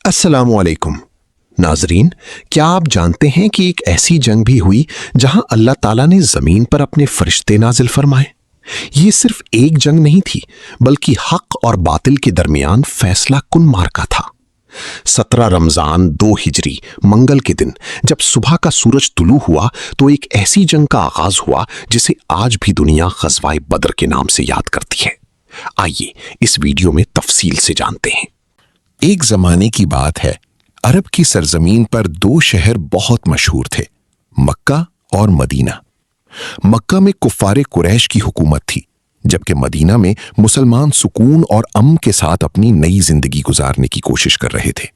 अस्सलाम वालेकुम नाजरीन, क्या आप जानते हैं कि एक ऐसी जंग भी हुई जहां अल्लाह ताला ने जमीन पर अपने फरिश्ते नाजिल फरमाए। ये सिर्फ एक जंग नहीं थी, बल्कि हक और बातिल के दरमियान फैसला कुन मार्का था। 17 रमजान 2 हिजरी मंगल के दिन जब सुबह का सूरज तुलू हुआ तो एक ऐसी जंग का आगाज हुआ जिसे आज भी दुनिया ग़ज़वाए बदर के नाम से याद करती है। आइए इस वीडियो में तफसील से जानते हैं। एक जमाने की बात है, अरब की सरजमीन पर 2 शहर बहुत मशहूर थे, मक्का और मदीना। मक्का में कुफ्फारे कुरैश की हुकूमत थी, जबकि मदीना में मुसलमान सुकून और अमन के साथ अपनी नई जिंदगी गुजारने की कोशिश कर रहे थे।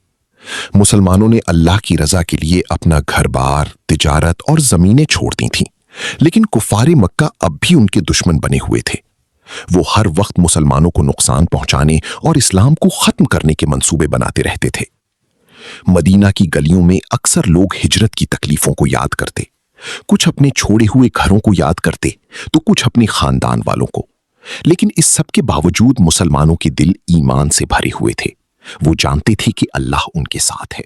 मुसलमानों ने अल्लाह की रजा के लिए अपना घर बार, तिजारत और जमीनें छोड़ दी थीं, लेकिन कुफ्फारे मक्का अब भी उनके दुश्मन बने हुए थे। वो हर वक्त मुसलमानों को नुकसान पहुंचाने और इस्लाम को खत्म करने के मंसूबे बनाते रहते थे। मदीना की गलियों में अक्सर लोग हिजरत की तकलीफों को याद करते, कुछ अपने छोड़े हुए घरों को याद करते तो कुछ अपने खानदान वालों को। लेकिन इस सब के बावजूद मुसलमानों के दिल ईमान से भरे हुए थे। वो जानते थे कि अल्लाह उनके साथ है।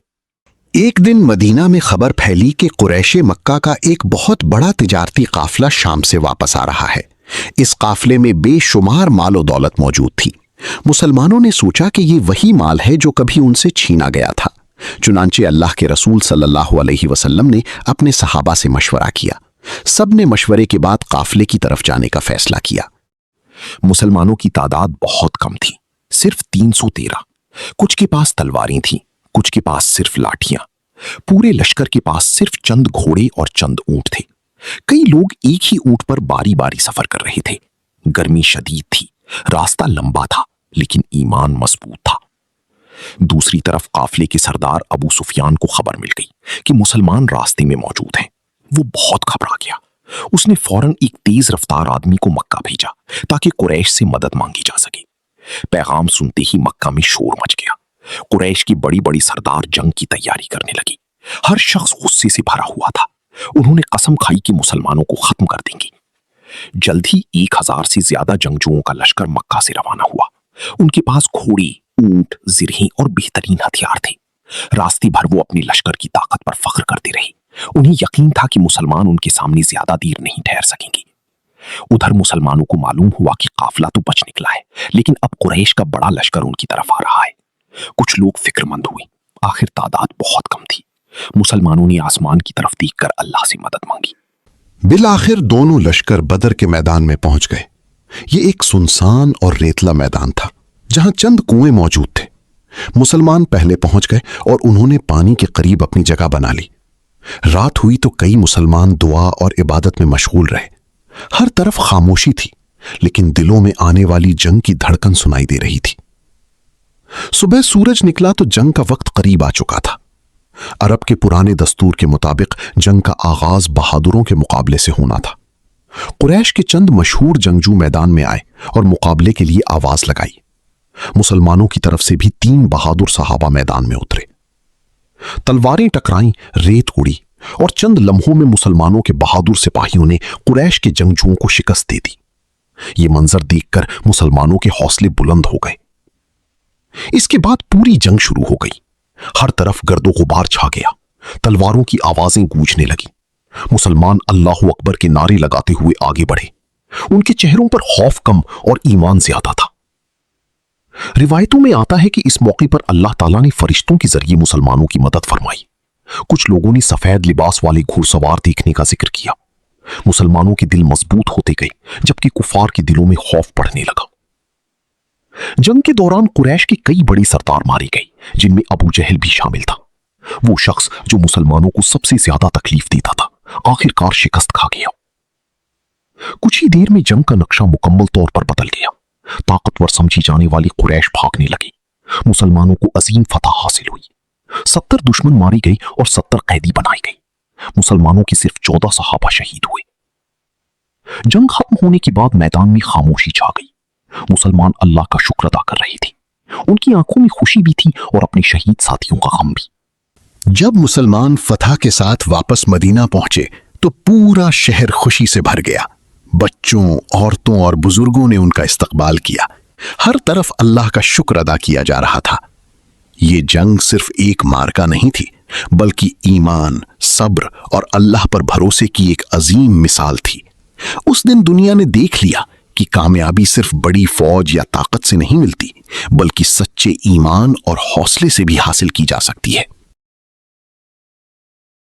एक दिन मदीना में खबर फैली कि कुरैशे मक्का का एक बहुत बड़ा तिजारती काफिला शाम से वापस आ रहा है। इस काफिले में बेशुमार मालो दौलत मौजूद थी। मुसलमानों ने सोचा कि ये वही माल है जो कभी उनसे छीना गया था। चुनांचे अल्लाह के रसूल सल्लल्लाहु अलैहि वसल्लम ने अपने सहाबा से मशवरा किया। सब ने मशवरे के बाद काफिले की तरफ जाने का फैसला किया। मुसलमानों की तादाद बहुत कम थी, सिर्फ 313। कुछ के पास तलवारें थीं, कुछ के पास सिर्फ लाठियां। पूरे लश्कर के पास सिर्फ चंद घोड़े और चंद ऊंट थे। कई लोग एक ही ऊंट पर बारी बारी सफर कर रहे थे। गर्मी शदीद थी, रास्ता लंबा था, लेकिन ईमान मजबूत था। दूसरी तरफ काफिले के सरदार अबू सुफियान को खबर मिल गई कि मुसलमान रास्ते में मौजूद हैं। वो बहुत घबरा गया। उसने फौरन एक तेज रफ्तार आदमी को मक्का भेजा ताकि कुरैश से मदद मांगी जा सके। पैगाम सुनते ही मक्का में शोर मच गया। कुरैश की बड़ी बड़ी सरदार जंग की तैयारी करने लगी। हर शख्स गुस्से से भरा हुआ था। उन्होंने कसम खाई कि मुसलमानों को खत्म कर देंगे। जल्द ही 1000 से ज्यादा जंगजुओं का लश्कर मक्का से रवाना हुआ। उनके पास घोड़े, ऊंट, जिरहें और बेहतरीन हथियार थे। रास्ते भर वो अपने लश्कर की ताकत पर फख्र करते रहे। उन्हें यकीन था कि मुसलमान उनके सामने ज्यादा देर नहीं ठहर सकेंगे। उधर मुसलमानों को मालूम हुआ कि काफिला तो बच निकला है, लेकिन अब कुरैश का बड़ा लश्कर उनकी तरफ आ रहा है। कुछ लोग फिक्रमंद हुए। आखिर तादाद बहुत कम थी। मुसलमानों ने आसमान की तरफ देखकर अल्लाह से मदद मांगी। बिलाखिर दोनों लश्कर बदर के मैदान में पहुंच गए। ये एक सुनसान और रेतला मैदान था, जहां चंद कुएं मौजूद थे। मुसलमान पहले पहुंच गए और उन्होंने पानी के करीब अपनी जगह बना ली। रात हुई तो कई मुसलमान दुआ और इबादत में मशगूल रहे। हर तरफ खामोशी थी, लेकिन दिलों में आने वाली जंग की धड़कन सुनाई दे रही थी। सुबह सूरज निकला तो जंग का वक्त करीब आ चुका था। अरब के पुराने दस्तूर के मुताबिक जंग का आगाज बहादुरों के मुकाबले से होना था। कुरैश के चंद मशहूर जंगजू मैदान में आए और मुकाबले के लिए आवाज लगाई। मुसलमानों की तरफ से भी 3 बहादुर सहाबा मैदान में उतरे। तलवारें टकराईं, रेत उड़ी और चंद लम्हों में मुसलमानों के बहादुर सिपाहियों ने कुरैश के जंगजुओं को शिकस्त दे दी। ये मंजर देखकर मुसलमानों के हौसले बुलंद हो गए। इसके बाद पूरी जंग शुरू हो गई। हर तरफ गर्दो गुबार छा गया। तलवारों की आवाजें गूंजने लगी। मुसलमान अल्लाहु अकबर के नारे लगाते हुए आगे बढ़े। उनके चेहरों पर खौफ कम और ईमान ज्यादा था। रिवायतों में आता है कि इस मौके पर अल्लाह ताला ने फरिश्तों के जरिए मुसलमानों की मदद फरमाई। कुछ लोगों ने सफेद लिबास वाले घुड़सवार देखने का जिक्र किया। मुसलमानों के दिल मजबूत होते गए, जबकि कुफार के दिलों में खौफ बढ़ने लगा। जंग के दौरान कुरैश की कई बड़ी सरदार मारी गई, जिनमें अबू जहल भी शामिल था। वो शख्स जो मुसलमानों को सबसे ज्यादा तकलीफ देता था, आखिरकार शिकस्त खा गया। कुछ ही देर में जंग का नक्शा मुकम्मल तौर पर बदल गया। ताकतवर समझी जाने वाली कुरैश भागने लगी। मुसलमानों को अजीम फतह हासिल हुई। 70 दुश्मन मारी गई और 70 कैदी बनाई गई। मुसलमानों के सिर्फ 14 सहाबा शहीद हुए। जंग खत्म होने के बाद मैदान में खामोशी छा गई। मुसलमान अल्लाह का शुक्र अदा कर रहे थे। उनकी आंखों में खुशी भी थी और अपने शहीद साथियों का गम भी। जब मुसलमान फतह के साथ वापस मदीना पहुंचे तो पूरा शहर खुशी से भर गया। बच्चों, औरतों और बुजुर्गों ने उनका इस्तकबाल किया। हर तरफ अल्लाह का शुक्र अदा किया जा रहा था। ये जंग सिर्फ एक मार्का नहीं थी, बल्कि ईमान, सब्र और अल्लाह पर भरोसे की एक अजीम मिसाल थी। उस दिन दुनिया ने देख लिया कि कामयाबी सिर्फ बड़ी फौज या ताकत से नहीं मिलती, बल्कि सच्चे ईमान और हौसले से भी हासिल की जा सकती है।